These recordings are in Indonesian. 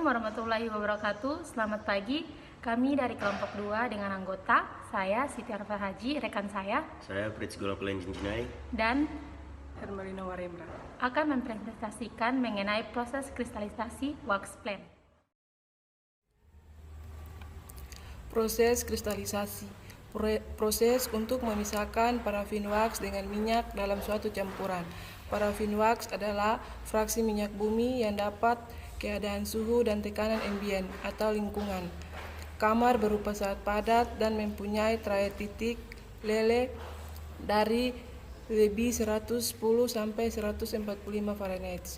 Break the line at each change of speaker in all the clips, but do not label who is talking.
Assalamualaikum warahmatullahi wabarakatuh. Selamat pagi. Kami dari kelompok 2 dengan anggota saya Siti Arfa Haji, rekan saya
Prits Golaplen Jinjinai
dan
Hermelina Waremra
akan mempresentasikan mengenai proses kristalisasi wax plant.
Proses kristalisasi proses untuk memisahkan parafin wax dengan minyak dalam suatu campuran. Parafin wax adalah fraksi minyak bumi yang dapat keadaan suhu dan tekanan ambien atau lingkungan. Kamar berupa zat padat dan mempunyai trayek titik lele dari lebih 110 sampai 145 Fahrenheit.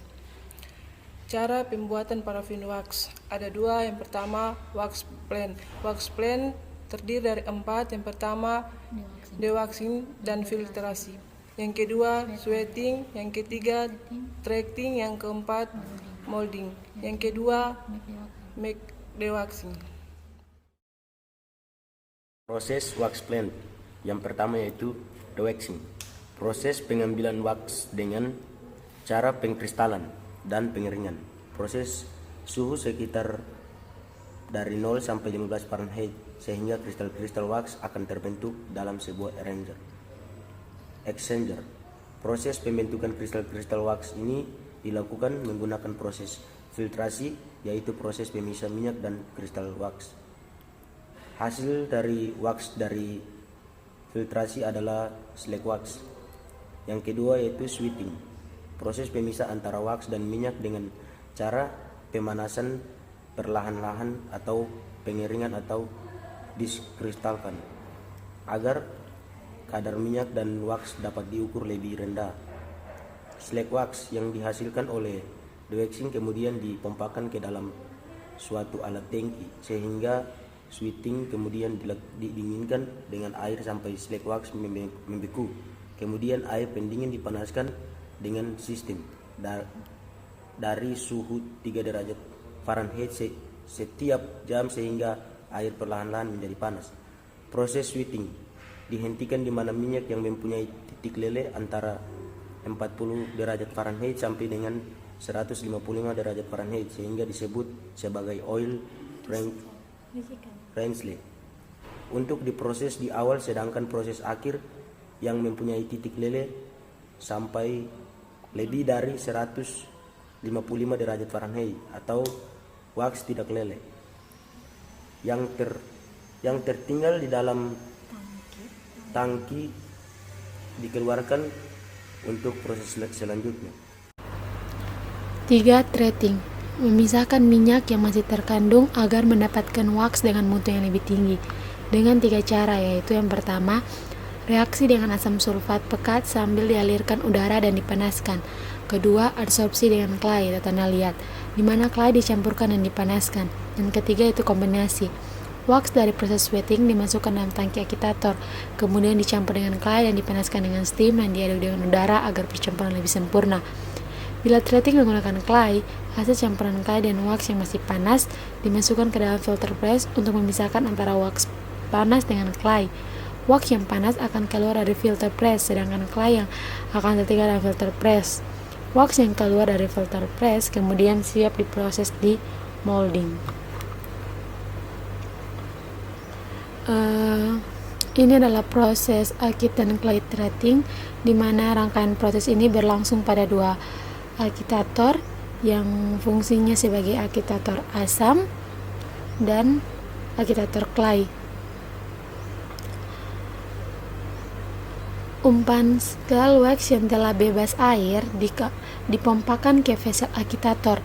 Cara pembuatan parafin wax ada dua. Yang pertama, wax plant. Wax plant terdiri dari 4. Yang pertama, dewaxing dan filtrasi. Yang kedua, sweating. Yang ketiga, treating. Yang keempat, molding. Yang kedua, make dewaxing.
Proses wax plant. Yang pertama yaitu dewaxing. Proses pengambilan wax dengan cara pengkristalan dan pengeringan. Proses suhu sekitar dari 0 sampai 15 Fahrenheit sehingga kristal-kristal wax akan terbentuk dalam sebuah exchanger. Proses pembentukan kristal-kristal wax ini dilakukan menggunakan proses filtrasi, yaitu proses pemisah minyak dan kristal wax. Hasil dari wax dari filtrasi adalah slag wax. Yang kedua yaitu sweating. Proses pemisah antara wax dan minyak dengan cara pemanasan perlahan-lahan atau pengeringan atau diskristalkan agar kadar minyak dan wax dapat diukur lebih rendah. Slag wax yang dihasilkan oleh dewaxing kemudian dipompakan ke dalam suatu alat tangki sehingga sweating kemudian didinginkan dengan air sampai slag wax membeku. Kemudian air pendingin dipanaskan dengan sistem dari suhu 3 derajat Fahrenheit setiap jam sehingga air perlahan-lahan menjadi panas. Proses sweating dihentikan di mana minyak yang mempunyai titik leleh antara 40 derajat Fahrenheit sampai dengan 155 derajat Fahrenheit sehingga disebut sebagai oil Rensleigh. Untuk diproses di awal, sedangkan proses akhir yang mempunyai titik leleh sampai lebih dari 155 derajat Fahrenheit atau wax tidak leleh yang tertinggal di dalam tangki dikeluarkan untuk proses selanjutnya.
3. Treating. Memisahkan minyak yang masih terkandung agar mendapatkan wax dengan mutu yang lebih tinggi dengan 3 cara, yaitu yang pertama, reaksi dengan asam sulfat pekat sambil dialirkan udara dan dipanaskan. Kedua, absorpsi dengan clay atau tanah liat, di mana clay dicampurkan dan dipanaskan. Dan ketiga itu kombinasi. Wax dari proses sweating dimasukkan dalam tangki agitator, kemudian dicampur dengan clay dan dipanaskan dengan steam dan diaduk dengan udara agar percampuran lebih sempurna. Bila treating menggunakan clay, hasil campuran clay dan wax yang masih panas dimasukkan ke dalam filter press untuk memisahkan antara wax panas dengan clay. Wax yang panas akan keluar dari filter press, sedangkan clay yang akan tertinggal dalam filter press. Wax yang keluar dari filter press kemudian siap diproses di molding. Ini adalah proses akit dan clay treating, di mana rangkaian proses ini berlangsung pada 2 agitator yang fungsinya sebagai agitator asam dan agitator clay. Umpan skal wax yang telah bebas air dipompakan ke vessel agitator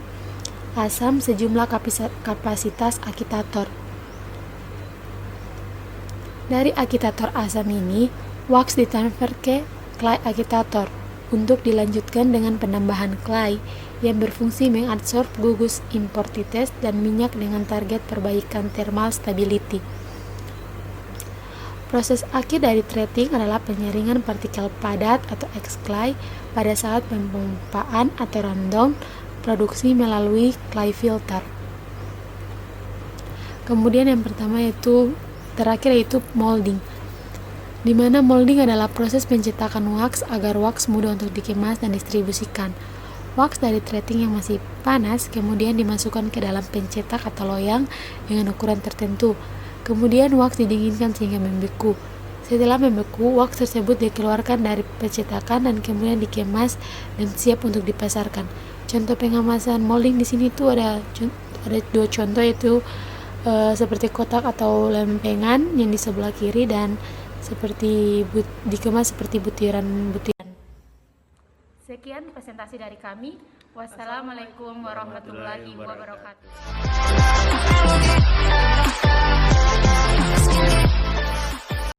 asam sejumlah kapasitas agitator. Dari agitator asam ini, wax ditransfer ke clay agitator untuk dilanjutkan dengan penambahan clay yang berfungsi mengadsorb gugus impurities dan minyak dengan target perbaikan thermal stability. Proses akhir dari treating adalah penyaringan partikel padat atau X-clay pada saat pemompaan atau rundown produksi melalui clay filter. Kemudian yang terakhir yaitu molding, di mana molding adalah proses pencetakan wax agar wax mudah untuk dikemas dan distribusikan. Wax dari treating yang masih panas kemudian dimasukkan ke dalam pencetak atau loyang dengan ukuran tertentu. Kemudian wax didinginkan sehingga membeku. Setelah membeku, wax tersebut dikeluarkan dari pencetakan dan kemudian dikemas dan siap untuk dipasarkan. Contoh pengemasan molding di sini tuh ada 2 contoh, yaitu seperti kotak atau lempengan yang di sebelah kiri dan seperti dikemas seperti butiran-butiran. Sekian presentasi dari kami. Wassalamualaikum warahmatullahi wabarakatuh.